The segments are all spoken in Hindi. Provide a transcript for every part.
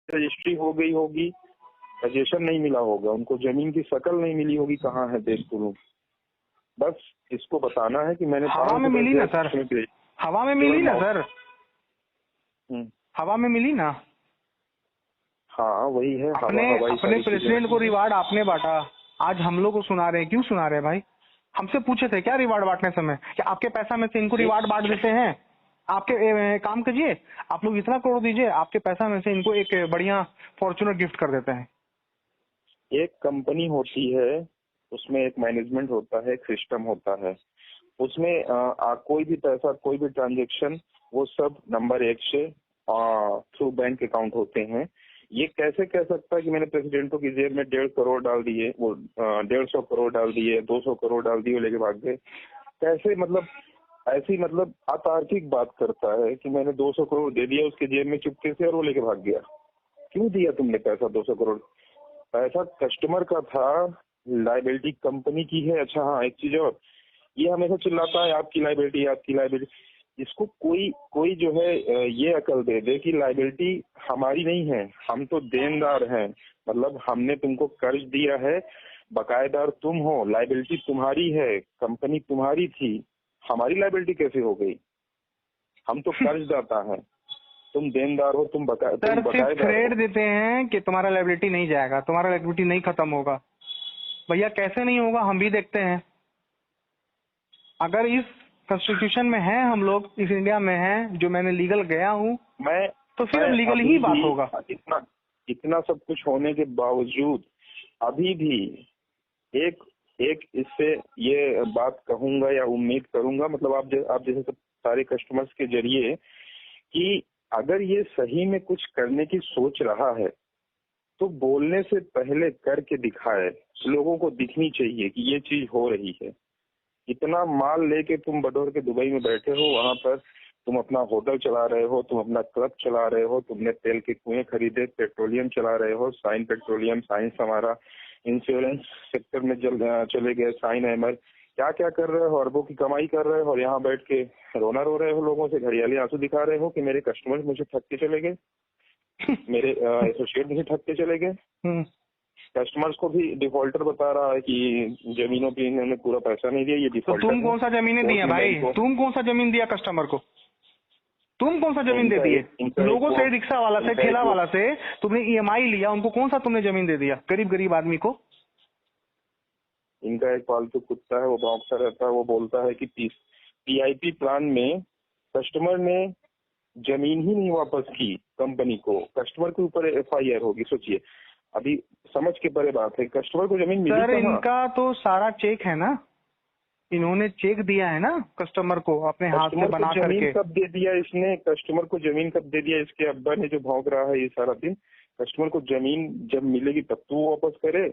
रजिस्ट्री हो गई होगी, रजिस्ट्रेशन नहीं मिला होगा, उनको जमीन की शकल नहीं मिली होगी, कहाँ है देख तो लूं। बस इसको बताना है कि मैंने हवा में मिली ना सर, हवा में मिली ना सर, हवा में मिली ना। हाँ वही है, अपने प्रेसिडेंट को रिवार्ड आपने बांटा, आज हम लोग को सुना रहे हैं। क्यों सुना रहे हैं भाई? हमसे पूछे थे क्या रिवार्ड बांटने समय कि आपके पैसा में से इनको रिवार्ड बांट देते हैं? आपके काम कीजिए, आप लोग इतना करोड़ दीजिए, आपके पैसा में से इनको एक बढ़िया फॉर्च्यूनर गिफ्ट कर देते हैं। एक कंपनी होती है, उसमें एक मैनेजमेंट होता है, एक सिस्टम होता है, उसमें कोई भी पैसा, कोई भी ट्रांजेक्शन, वो सब नंबर 1 से थ्रू बैंक अकाउंट होते हैं। ये कैसे कह सकता है कि मैंने प्रेसिडेंटों की जेब में 1.5 करोड़ डाल दिए, वो 150 करोड़ डाल दिए, 200 करोड़ डाल दिए, लेके भाग गए? कैसे? मतलब ऐसी मतलब अतार्किक बात करता है कि मैंने 200 करोड़ दे दिया उसके जेब में चुपके से और वो लेके भाग गया। क्यों दिया तुमने पैसा 200 करोड़? पैसा कस्टमर का था, लाइबिलिटी कंपनी की है। अच्छा हाँ, एक चीज और, ये हमेशा चिल्लाता है आपकी लाइबिलिटी, आपकी लाइबिलिटी। इसको कोई जो है ये अकल दे दे कि लाइबिलिटी हमारी नहीं है, हम तो देनदार हैं। मतलब हमने तुमको कर्ज दिया है, बकायेदार तुम हो, लाइबिलिटी तुम्हारी है, कंपनी तुम्हारी थी, हमारी लाइबिलिटी कैसे हो गई? हम तो कर्जदाता हैं, तुम देनदार हो, तुम बकायेदार थ्रेड देते हैं कि तुम्हारा लाइबिलिटी नहीं जाएगा, तुम्हारा लाइबिलिटी नहीं खत्म होगा। भैया कैसे नहीं होगा, हम भी देखते हैं। अगर इस कॉन्स्टिट्यूशन में है, हम लोग इस इंडिया में है, जो मैंने लीगल गया हूँ, तो फिर अब लीगल ही बात होगा। इतना सब कुछ होने के बावजूद अभी भी एक इससे ये बात कहूंगा या उम्मीद करूंगा, मतलब आप जैसे सब सारे कस्टमर्स के जरिए, कि अगर ये सही में कुछ करने की सोच रहा है तो बोलने से पहले करके दिखाए, लोगों को दिखनी चाहिए कि ये चीज हो रही है। इतना माल लेके तुम बटोर के दुबई में बैठे हो, वहां पर तुम अपना होटल चला रहे हो, तुम अपना क्लब चला रहे हो, तुमने तेल के कुएं खरीदे, पेट्रोलियम चला रहे हो, साइन पेट्रोलियम, साइंस हमारा, इंश्योरेंस सेक्टर में चले गए, साइन एमर, क्या क्या कर रहे हो, अरबों की कमाई कर रहे हो, और यहाँ बैठ के रोना रो रहे हो, लोगों से घड़ियाली आंसू दिखा रहे हो कि मेरे कस्टमर मुझे ठग के चले गए, मेरे एसोसिएट मुझे ठग के चले गए। कस्टमर्स को भी डिफॉल्टर बता रहा है कि जमीनों पे इन्होंने पूरा पैसा नहीं दिया, ये डिफॉल्टर। तो तुम कौन सा जमीनें दिया भाई? तुम कौन सा जमीन दिया कस्टमर को? तुम कौन सा जमीन दे दिए? लोगों से, रिक्शा वाला से, ठेला वाला से तुमने ईएमआई लिया, उनको कौन सा तुमने जमीन दे दिया? गरीब आदमी को। इनका एक पालतू कुत्ता है, वो भौंकता रहता है, वो बोलता है कि पीआईपी प्लान में कस्टमर ने जमीन ही नहीं वापस की कंपनी को, कस्टमर के ऊपर एफआईआर होगी। सोचिए, अभी समझ के परे बात है, कस्टमर को जमीन मिली सर कहाँ? इनका तो सारा चेक है ना, इन्होंने चेक दिया है ना कस्टमर को, अपने हाथ से बना करके। जमीन कब दे दिया इसने? कस्टमर को जमीन कब दे दिया? इसके अब्बा ने जो भौंक रहा है ये सारा दिन, कस्टमर को जमीन जब मिलेगी तब तो वो वापस करे।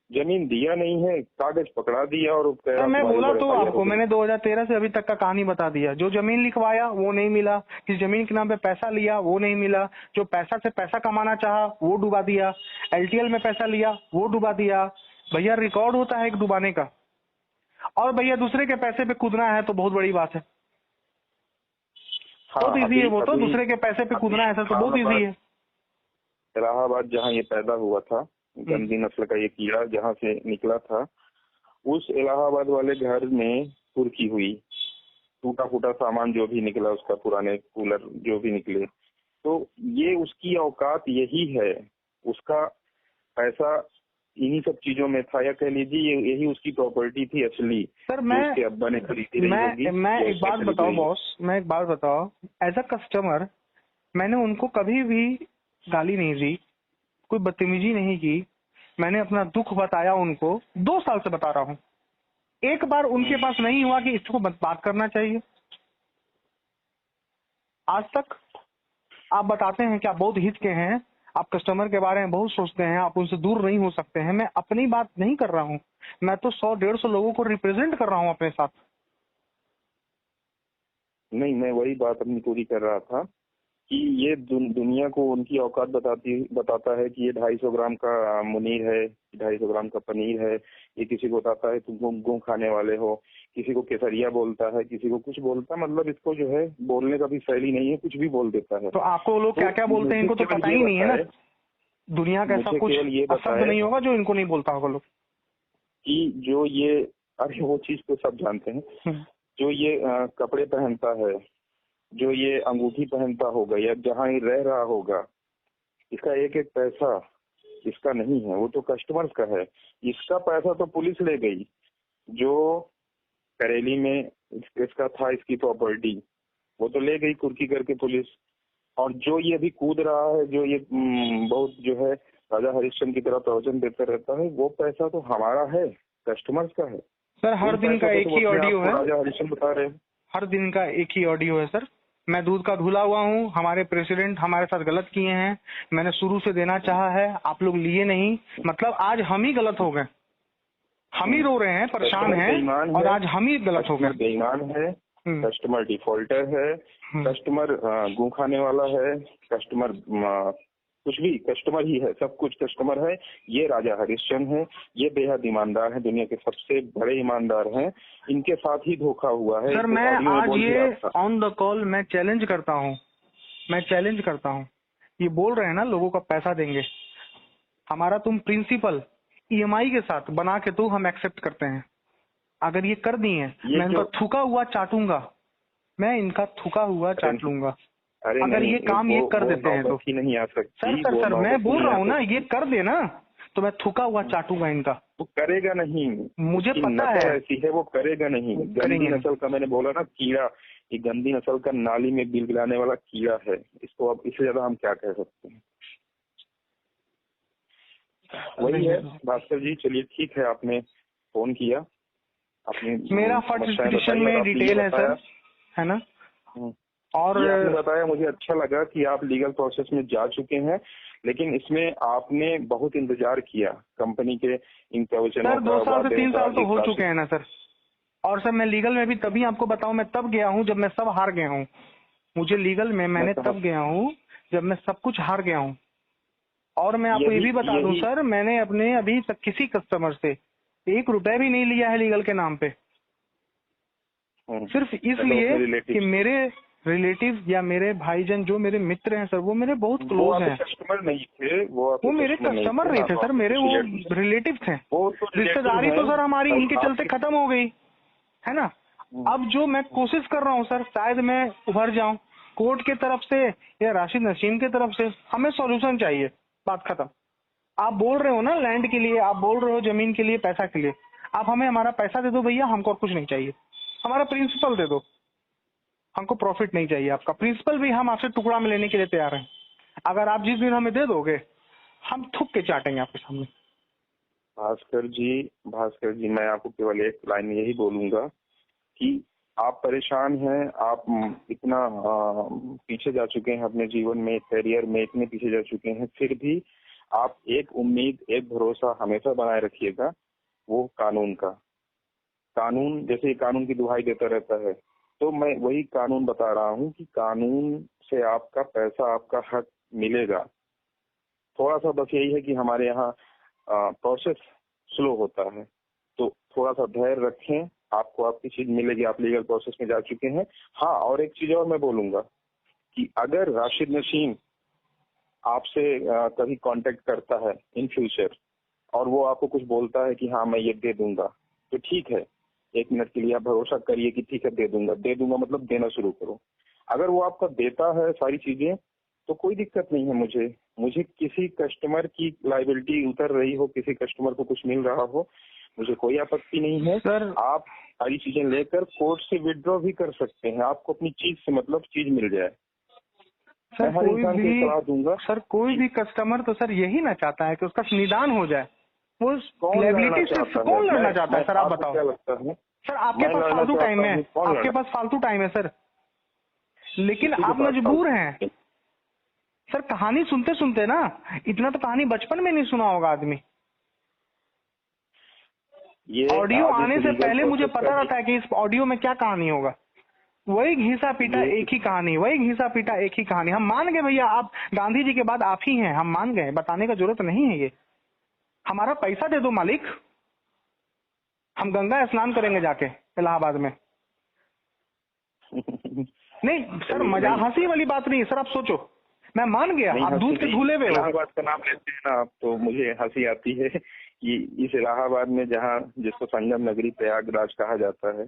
जमीन दिया नहीं है, कागज पकड़ा दिया और सर मैं बोला तो आपको, मैंने 2013 से अभी तक का कहानी बता दिया। जो जमीन लिखवाया वो नहीं मिला, किस जमीन के नाम पे पैसा लिया वो नहीं मिला, जो पैसा से पैसा कमाना चाहा वो डुबा दिया, एलटीएल में पैसा लिया वो डुबा दिया। भैया रिकॉर्ड होता है एक डुबाने का, और भैया दूसरे के पैसे पे कूदना है तो बहुत बड़ी बात है। बहुत इजी है वो तो, दूसरे के पैसे पे कूदना है सर तो बहुत इजी है। इलाहाबाद जहाँ ये पैदा हुआ था, गंदी नस्ल का ये कीड़ा जहाँ से निकला था, उस इलाहाबाद वाले घर में कुर्की हुई, टूटा फूटा सामान जो भी निकला उसका, पुराने कूलर जो भी निकले, तो ये उसकी औकात यही है, उसका पैसा इन्हीं सब चीजों में था, या कह लीजिए यही उसकी प्रॉपर्टी थी असली। सर मैं, उसके अब्बा ने खरीदी रही होगी। मैं एक बात बताओ बॉस, मैं एक बात बताओ, एज अ कस्टमर मैंने उनको कभी भी गाली नहीं दी, कोई बदतमीजी नहीं की, मैंने अपना दुख बताया उनको, 2 साल से बता रहा हूँ। एक बार उनके पास नहीं हुआ कि इसको बात करना चाहिए। आज तक आप बताते हैं कि आप बहुत हित के हैं, आप कस्टमर के बारे में बहुत सोचते हैं, आप उनसे दूर नहीं हो सकते हैं। मैं अपनी बात नहीं कर रहा हूँ, मैं तो 100-150 लोगों को रिप्रेजेंट कर रहा हूँ अपने साथ। नहीं, मैं वही बात अपनी पूरी कर रहा था कि ये दुनिया को उनकी औकात बताता है कि ये 250 ग्राम का मुनीर है, 250 ग्राम का पनीर है। ये किसी को बताता है तुम गो खाने वाले हो, किसी को केसरिया बोलता है, किसी को कुछ बोलता है। मतलब इसको जो है बोलने का भी शैली नहीं है, कुछ भी बोल देता है। तो आपको लोग क्या क्या बोलते हैं इनको तो पता ही नहीं है ना। दुनिया का ऐसा मुझे कुछ केवल ये शब्द बताएं नहीं होगा जो इनको नहीं बोलता होगा लोग। कि जो ये, अरे वो चीज तो सब जानते हैं, जो ये कपड़े पहनता है, जो ये अंगूठी पहनता होगा या जहाँ ये रह रहा होगा, इसका एक एक पैसा इसका नहीं है, वो तो कस्टमर्स का है। इसका पैसा तो पुलिस ले गई, जो करेली में इसका था, इसकी प्रॉपर्टी वो तो ले गई कुर्की करके पुलिस। और जो ये अभी कूद रहा है, जो ये बहुत जो है राजा हरिश्चंद्र की तरह प्रवचन देता रहता है, वो पैसा तो हमारा है, कस्टमर्स का है सर। हर दिन का एक ही ऑडियो है, राजा हरिश्चंद्र बता रहे हैं। हर दिन का एक ही ऑडियो है सर। मैं दूध का धुला हुआ हूँ, हमारे प्रेसिडेंट हमारे साथ गलत किए हैं, मैंने शुरू से देना चाहा है, आप लोग लिए नहीं, मतलब आज हम ही गलत हो गए, हम ही रो रहे हैं, परेशान हैं, और आज हम ही गलत हो गए। बेईमान है, कस्टमर डिफॉल्टर है, कस्टमर गूं खाने वाला है, कस्टमर कुछ भी कस्टमर ही है, सब कुछ कस्टमर है। ये राजा हरिश्चंद्र है, ये बेहद ईमानदार है, दुनिया के सबसे बड़े ईमानदार हैं, इनके साथ ही धोखा हुआ है। सर मैं आज ये ऑन द कॉल मैं चैलेंज करता हूँ, मैं चैलेंज करता हूँ, ये बोल रहे हैं ना लोगों का पैसा देंगे, हमारा तुम प्रिंसिपल EMI के साथ बना के तो हम एक्सेप्ट करते हैं। अगर ये कर दिए मैं इनका थूका हुआ चाटूंगा, मैं इनका थूका हुआ चाट लूंगा। अगर ये काम ये कर देते हैं तो नहीं आ सकती। सर मैं बोल रहा हूँ ना, ये कर दे ना तो मैं थूका हुआ चाटूंगा इनका। वो करेगा नहीं, मुझे पता है ऐसी है, वो करेगा नहीं। गंदी नस्ल का, मैंने बोला ना कीड़ा, ये गंदी नस्ल का नाली में बिल गिलाने वाला कीड़ा है, इसको अब इससे ज्यादा हम क्या कह सकते हैं। वही है भास्कर जी। चलिए ठीक है, आपने फोन किया, आपने मेरा फर्स्ट पिटीशन में डिटेल है सर, है ना। और आपने बताया, मुझे अच्छा लगा कि आप लीगल प्रोसेस में जा चुके हैं, लेकिन इसमें आपने बहुत इंतजार किया कंपनी के इन प्रवचनों का। 2 साल से 3 साल तो हो चुके हैं ना सर। और सर मैं लीगल में भी तभी आपको बताऊं, मैं तब गया हूं जब मैं सब हार गया हूं। मुझे लीगल में मैंने तब गया हूं जब मैं सब कुछ हार गया हूं। और मैं आपको ये भी बता दूं सर, मैंने अपने अभी तक किसी कस्टमर से 1 रुपया भी नहीं लिया है लीगल के नाम पे, सिर्फ इसलिए कि मेरे रिलेटिव या मेरे भाईजन जो मेरे मित्र हैं सर, वो मेरे बहुत क्लोज हैं। कस्टमर नहीं थे वो मेरे कस्टमर नहीं थे सर, मेरे वो रिलेटिव थे। रिश्तेदारी तो सर हमारी इनके चलते खत्म हो गई है ना। अब जो मैं कोशिश कर रहा हूँ सर, शायद मैं उभर जाऊं कोर्ट के तरफ से या राशिद नसीम के तरफ से, हमें सॉल्यूशन चाहिए, बात खत्म। आप बोल रहे हो ना लैंड के लिए, आप बोल रहे हो जमीन के लिए, पैसा के लिए, आप हमें हमारा पैसा दे दो भैया, हमको और कुछ नहीं चाहिए। हमारा प्रिंसिपल दे दो, हमको प्रॉफिट नहीं चाहिए आपका। प्रिंसिपल भी हम आपसे टुकड़ा में लेने के लिए तैयार हैं। अगर आप जिस दिन हमें दे दोगे, हम थूक के चाटेंगे आपके सामने। भास्कर जी, मैं आपको केवल एक लाइन यही बोलूंगा कि आप परेशान हैं, आप इतना पीछे जा चुके हैं अपने जीवन में, करियर में इतने पीछे जा चुके हैं, फिर भी आप एक उम्मीद, एक भरोसा हमेशा बनाए रखिएगा, वो कानून का। कानून जैसे कानून की दुहाई देता रहता है, तो मैं वही कानून बता रहा हूँ कि कानून से आपका पैसा, आपका हक मिलेगा। थोड़ा सा बस यही है कि हमारे यहाँ प्रोसेस स्लो होता है, तो थोड़ा सा धैर्य रखें, आपको आपकी चीज मिलेगी। आप लीगल प्रोसेस में जा चुके हैं। हाँ, और एक चीज और मैं बोलूंगा कि अगर राशिद नसीम आपसे कभी कांटेक्ट करता है इन फ्यूचर और वो आपको कुछ बोलता है कि हाँ मैं ये दे दूंगा, तो ठीक है, 1 मिनट के लिए आप भरोसा करिए कि ठीक है दे दूंगा मतलब देना शुरू करो। अगर वो आपका देता है सारी चीजें, तो कोई दिक्कत नहीं है। मुझे किसी कस्टमर की लायबिलिटी उतर रही हो, किसी कस्टमर को कुछ मिल रहा हो, मुझे कोई आपत्ति नहीं है सर। आप सारी चीजें लेकर कोर्ट से विड्रॉ भी कर सकते हैं, आपको अपनी चीज से मतलब चीज मिल जाए। सर कोई भी कस्टमर तो सर यही ना चाहता है कि उसका निदान हो जाए। वो लायबिलिटी से कौन लड़ना चाहता है सर, आप बताओ। क्या लगता है सर, आपके पास फालतू टाइम है, आपके पास फालतू टाइम है सर, लेकिन आप मजबूर हैं सर। कहानी सुनते सुनते ना, इतना तो कहानी बचपन में नहीं सुना होगा आदमी। ऑडियो आने से पहले मुझे पता रहता है कि इस ऑडियो में क्या कहानी होगा। वही घिसा पीटा एक ही कहानी, वही घिसा पीटा एक ही कहानी। हम मान गए भैया, आप गांधी जी के बाद आप ही हैं, हम मान गए, बताने का जरूरत नहीं है। ये हमारा पैसा दे दो मालिक, हम गंगा स्नान करेंगे जाके इलाहाबाद में। नहीं सर, मजाक हंसी वाली बात नहीं है सर। आप सोचो, मैं मान गया, आप दूध के धुले हुए हो। इलाहाबाद का नाम लेते हैं ना आप तो मुझे हंसी आती है कि इस इलाहाबाद में जहाँ जिसको संगम नगरी प्रयागराज कहा जाता है,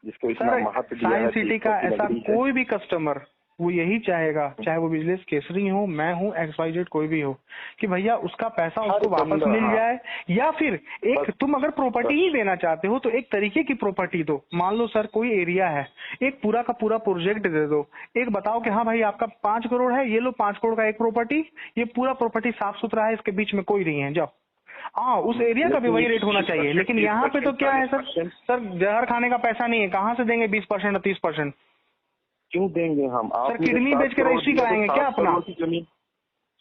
जिसको इतना महत्व दिया है, साइंस सिटी का ऐसा कोई भी कस्टमर वो यही चाहेगा, चाहे वो बिजनेस केसरी हो, मैं हूँ, XYZ कोई भी हो, कि भैया उसका पैसा उसको वापस मिल जाए। या फिर एक तुम अगर प्रॉपर्टी ही देना चाहते हो तो एक तरीके की प्रॉपर्टी दो। मान लो सर कोई एरिया है, एक पूरा का पूरा प्रोजेक्ट दे दो, एक बताओ कि हाँ भाई आपका 5 करोड़ है, ये लो 5 करोड़ का एक प्रॉपर्टी, ये पूरा प्रॉपर्टी साफ सुथरा है, इसके बीच में कोई नहीं है, जाओ। हाँ, उस एरिया का भी वही रेट होना चाहिए। लेकिन यहाँ पे तो क्या है सर, जहर खाने का पैसा नहीं है, कहाँ से देंगे 20% और 30%? क्यों देंगे हम? सर किडनी बेच के रजिस्ट्री कराएंगे क्या अपना?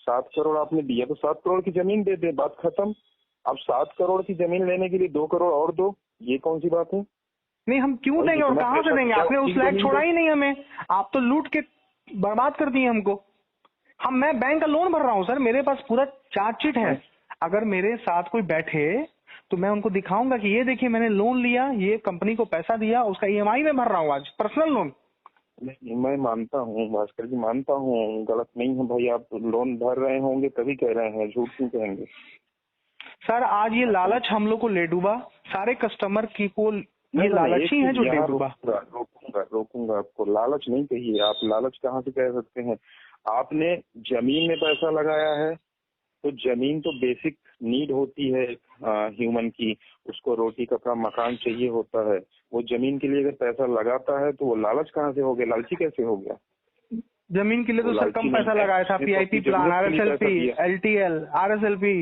7 करोड़ आपने दिया तो 7 करोड़ की जमीन दे दे, बात खत्म। अब 7 करोड़ की जमीन लेने के लिए 2 करोड़ और दो, ये कौन सी बात है? नहीं, हम क्यों देंगे और कहाँ से देंगे? आपने उस लायक छोड़ा ही नहीं हमें, आप तो लूट के बर्बाद कर दिए हमको। मैं बैंक का लोन भर रहा हूँ सर, मेरे पास पूरा चार्जशीट है। अगर मेरे साथ कोई बैठे तो मैं उनको दिखाऊंगा कि ये देखिए मैंने लोन लिया, ये कंपनी को पैसा दिया, उसका EMI में भर रहा हूँ आज, पर्सनल लोन। नहीं, मैं मानता हूँ भास्कर जी, मानता हूँ, गलत नहीं है भाई, आप लोन भर रहे होंगे तभी कह रहे हैं, झूठ क्यों कहेंगे? सर आज ये लालच हम लोग को ले डूबा, सारे कस्टमर की को ये लालच ही है जो ले डूबा। रोकूंगा आपको, लालच नहीं कहिए आप, लालच कहाँ से कह सकते हैं? आपने जमीन में पैसा लगाया है तो जमीन तो बेसिक नीड होती है ह्यूमन की, उसको रोटी कपड़ा मकान चाहिए होता है। वो जमीन के लिए अगर पैसा लगाता है तो वो लालच कहाँ से हो गया, लालची कैसे हो गया? जमीन के लिए तो सर कम पैसा लगाया था, PIP plan, RSLP, LTL, RSLP,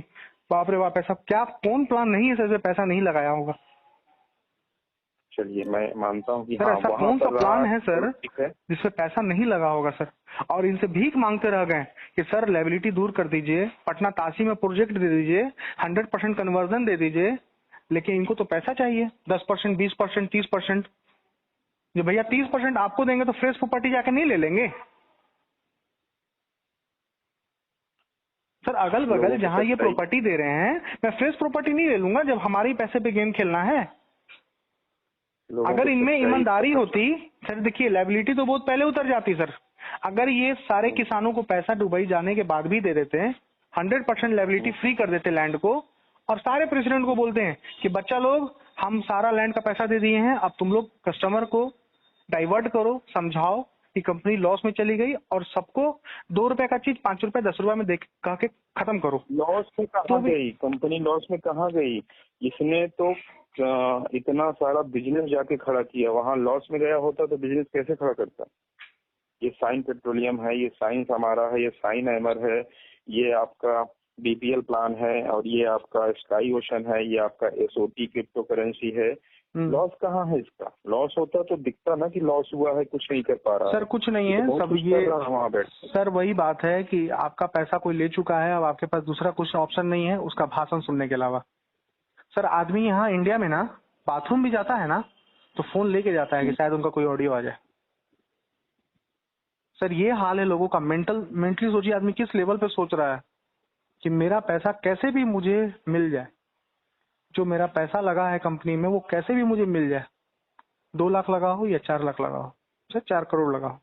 बाप रे बाप, ऐसा क्या कौन प्लान नहीं है सर पैसा नहीं लगाया होगा? चलिए मैं मानता हूँ कि सर ऐसा कौन सा प्लान है सर जिसपे पैसा नहीं लगा होगा सर? और इनसे भीख मांगते रह गए कि सर लायबिलिटी दूर कर दीजिए, पटना तासी में प्रोजेक्ट दे दीजिए, 100% कन्वर्जन दे दीजिए, लेकिन इनको तो पैसा चाहिए 10%, 20%, 30%। जो भैया 30% आपको देंगे तो फ्रेश प्रॉपर्टी जाके नहीं ले लेंगे? सर अगल बगल जहाँ ये प्रॉपर्टी दे रहे हैं, मैं फ्रेश प्रॉपर्टी नहीं ले लूंगा जब हमारी पैसे पे गेम खेलना है। अगर इनमें ईमानदारी होती सर, देखिए लायबिलिटी तो बहुत पहले उतर जाती सर। अगर ये सारे किसानों को पैसा दुबई जाने के बाद भी दे देते हैं, 100% लायबिलिटी फ्री कर देते लैंड को, और सारे प्रेसिडेंट को बोलते हैं कि बच्चा लोग हम सारा लैंड का पैसा दे दिए हैं, अब तुम लोग कस्टमर को डाइवर्ट करो, समझाओ कि कंपनी लॉस में चली गई और सबको 2 रुपए का चीज 5 रुपए 10 रुपए में दे कह के खत्म करो। लॉस में कहाँ गई कंपनी? लॉस में कहाँ गई? इसने तो इतना सारा बिजनेस जाके खड़ा किया, वहाँ लॉस में गया होता तो बिजनेस कैसे खड़ा करता? ये साइन पेट्रोलियम है, ये साइंस हमारा है, ये साइन एमर है, ये आपका BPL प्लान है, और ये आपका स्काई ओशन है, ये आपका SOT क्रिप्टो करेंसी है। लॉस कहाँ है इसका? लॉस होता तो दिखता ना कि लॉस हुआ है, कुछ नहीं कर पा रहा सर। कुछ नहीं है, सब ये वहाँ बैठ सर वही बात है कि आपका पैसा कोई ले चुका है, अब आपके पास दूसरा कुछ ऑप्शन नहीं है उसका भाषण सुनने के अलावा। सर आदमी यहाँ इंडिया में ना बाथरूम भी जाता है ना तो फोन लेके जाता है कि शायद उनका कोई ऑडियो आ जाए। सर ये हाल है लोगों का। मेंटली सोचिए आदमी किस लेवल पे सोच रहा है कि मेरा पैसा कैसे भी मुझे मिल जाए, जो मेरा पैसा लगा है कंपनी में वो कैसे भी मुझे मिल जाए, 2 लाख लगा हो या 4 लाख लगा हो, सर 4 करोड़ लगा हो।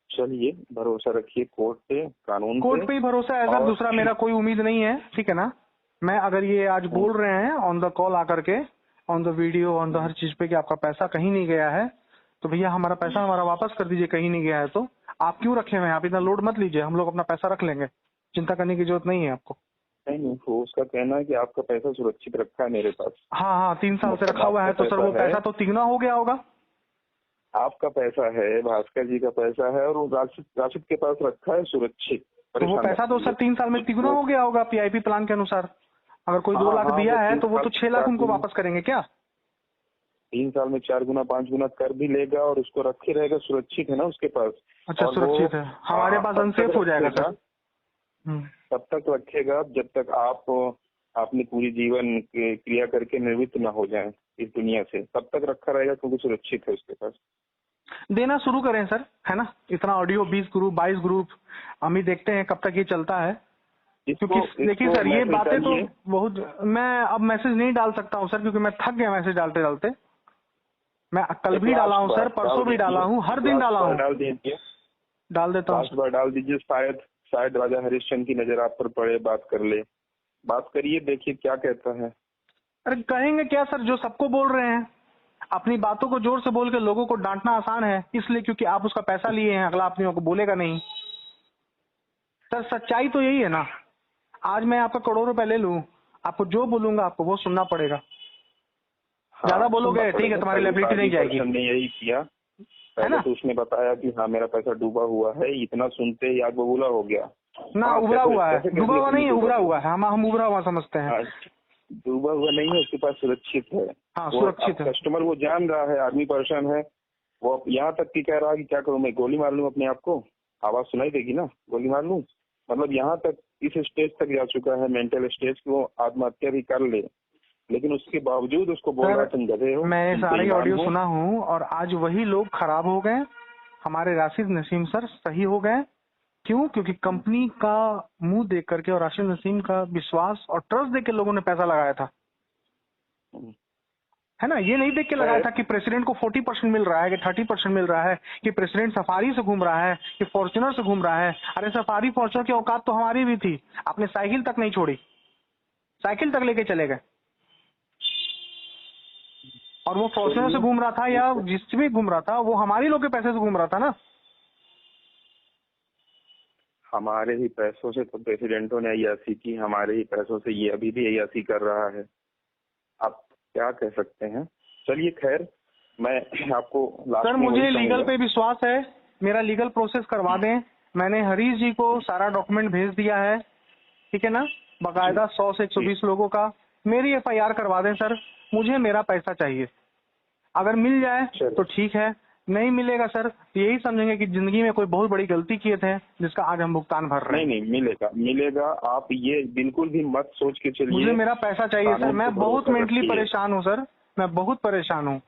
चलिए भरोसा रखिए कोर्ट पे, कानून कोर्ट पे ही भरोसा है सर, दूसरा मेरा कोई उम्मीद नहीं है, ठीक है ना? मैं अगर ये आज बोल रहे हैं ऑन द कॉल आकर के, on the video, on the हर चीज पे कि आपका पैसा कहीं नहीं गया है, तो भैया हमारा पैसा हमारा वापस कर दीजिए। कहीं नहीं गया है तो आप क्यों रखे हुए हैं? आप इतना लोड मत लीजिए, हम लोग अपना पैसा रख लेंगे, चिंता करने की जरूरत नहीं है आपको। नहीं, वो उसका कहना है कि आपका पैसा सुरक्षित रखा है मेरे पास। हाँ, 3 साल से रखा हुआ है तो सर वो पैसा तो तिगुना हो गया होगा। आपका पैसा है, भास्कर जी का पैसा है, और वो राशिद के पास रखा है सुरक्षित। तो वो पैसा तो सर 3 साल में तिगुना हो गया होगा PIP प्लान के अनुसार। अगर कोई 2 लाख दिया है तो वो तो 6 लाख उनको वापस करेंगे क्या? 3 साल में 4 गुना 5 गुना कर भी लेगा और उसको रखे रहेगा, सुरक्षित है ना उसके पास। अच्छा, सुरक्षित है, हमारे पास अनसेफ हो जाएगा सर। तब तक रखेगा जब तक आप अपनी पूरी जीवन क्रिया करके निवृत्त ना हो जाएं इस दुनिया से, तब तक रखा रहेगा क्योंकि सुरक्षित है उसके पास। देना शुरू करें सर, है ना? इतना ऑडियो 20 ग्रुप 22 ग्रुप हम ही देखते हैं कब तक ये चलता है। क्योंकि देखिए सर ये बातें तो बहुत, मैं अब मैसेज नहीं डाल सकता हूँ सर क्योंकि मैं थक गया मैसेज डालते डालते। मैं कल भी डाला हूँ सर, परसों भी डाला हूँ, हर दिन डाला हूँ। डाल देता हूँ। लास्ट बार डाल दीजिए, शायद राजा हरिश्चंद्र की नजर आप पर पड़े, बात कर ले, बात करिए, देखिए क्या कहता है। अरे कहेंगे क्या सर, जो सबको बोल रहे हैं। अपनी बातों को जोर से बोल के लोगों को डांटना आसान है, इसलिए क्योंकि आप उसका पैसा लिए हैं, अगला अपने को बोलेगा नहीं। सर सच्चाई तो यही है ना। आज मैं आपका करोड़ों रुपए ले लूं, आपको जो बोलूंगा आपको वो सुनना पड़ेगा। ज्यादा बोलोगे ठीक है, तुम्हारी लायबिलिटी नहीं जाएगी। ने यही किया, है पहले ना? तो उसने बताया कि हाँ मेरा पैसा डूबा हुआ है, इतना सुनते ही आग बबूला हो गया। ना हाँ, उभरा हुआ है, कैसे डूबा हुआ नहीं है, उभरा हुआ है। हम उभरा हुआ समझते हैं। हाँ, डूबा हुआ नहीं है, उसके पास सुरक्षित है। हाँ वो सुरक्षित है। कस्टमर वो जान रहा है, आदमी परेशान है, वो यहाँ तक कि कह रहा है कि क्या करूं मैं, गोली मार लूं अपने आप को, आवाज सुनाई देगी ना, गोली मार लूं, मतलब यहाँ तक इस स्टेज तक जा चुका है, मेंटल स्टेज की, वो आत्महत्या भी कर ले, लेकिन उसके बावजूद उसको बोल रहा है तुम गधे हो, मैं तुम सारी बेईमान ऑडियो हो। सुना हूँ और आज वही लोग खराब हो गए। हमारे राशिद नसीम सर सही हो गए। क्यों? क्योंकि कंपनी का मुंह देख करके और राशिद नसीम का विश्वास और ट्रस्ट देख के लोगों ने पैसा लगाया था, है ना। ये नहीं देख के लगाया था कि प्रेसिडेंट को 40% मिल रहा है, कि 30% मिल रहा है, कि प्रेसिडेंट सफारी से घूम रहा है, कि फॉर्च्यूनर से घूम रहा है। अरे सफारी फॉर्च्यूनर की औकात तो हमारी भी थी, आपने साइकिल तक नहीं छोड़ी, साइकिल तक लेके चले गए। और वो फॉर्च्यूनर से घूम रहा था या जिससे भी घूम रहा था, वो हमारे लोग के पैसे से घूम रहा था ना। हमारे ही पैसों से तो प्रेसिडेंटों ने अय्यासी की, हमारे ही पैसों से ये अभी भी अय्यासी कर रहा है, आप क्या कह सकते हैं। चलिए खैर, मैं आपको लास्ट सर में मुझे वही लीगल कहूंगा। पे विश्वास है, मेरा लीगल प्रोसेस करवा दें। मैंने हरीश जी को सारा डॉक्यूमेंट भेज दिया है, ठीक है ना, बाकायदा 100 से 120 लोगों का। मेरी FIR करवा दें सर, मुझे मेरा पैसा चाहिए। अगर मिल जाए तो ठीक है, नहीं मिलेगा सर तो यही समझेंगे कि जिंदगी में कोई बहुत बड़ी गलती किए थे, जिसका आज हम भुगतान भर रहे हैं। नहीं मिलेगा, मिलेगा, आप ये बिल्कुल भी मत सोच के चलिए। मुझे मेरा पैसा चाहिए सर, मैं बहुत मेंटली रखिए। परेशान हूँ सर, मैं बहुत परेशान हूँ।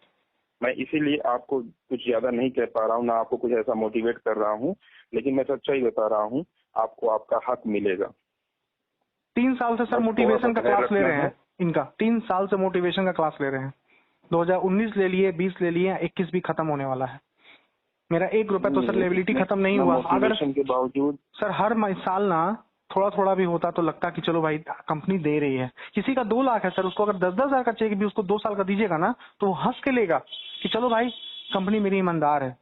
मैं इसीलिए आपको कुछ ज्यादा नहीं कह पा रहा हूँ, ना आपको कुछ ऐसा मोटिवेट कर रहा हूँ, लेकिन मैं सच्चाई बता रहा हूँ, आपको आपका हक मिलेगा। 3 साल से सर मोटिवेशन का क्लास ले रहे हैं इनका, 3 साल से मोटिवेशन का क्लास ले रहे हैं। 2019 ले लिए, 20 ले लिए, 21 भी खत्म होने वाला है। मेरा 1 रुपया तो सर लेबिलिटी खत्म नहीं हुआ। अगर के बावजूद सर हर साल ना थोड़ा थोड़ा भी होता तो लगता कि चलो भाई कंपनी दे रही है। किसी का 2 लाख है सर, उसको अगर 10-10 हजार का चेक भी उसको 2 साल का दीजिएगा ना, तो वो हंस के लेगा कि चलो भाई कंपनी मेरी ईमानदार है।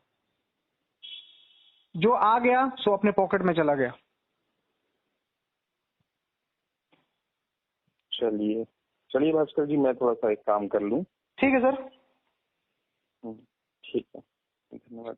जो आ गया सो अपने पॉकेट में चला गया। चलिए भास्कर जी, मैं थोड़ा सा एक काम कर लूं। ठीक है सर। ठीक है, धन्यवाद।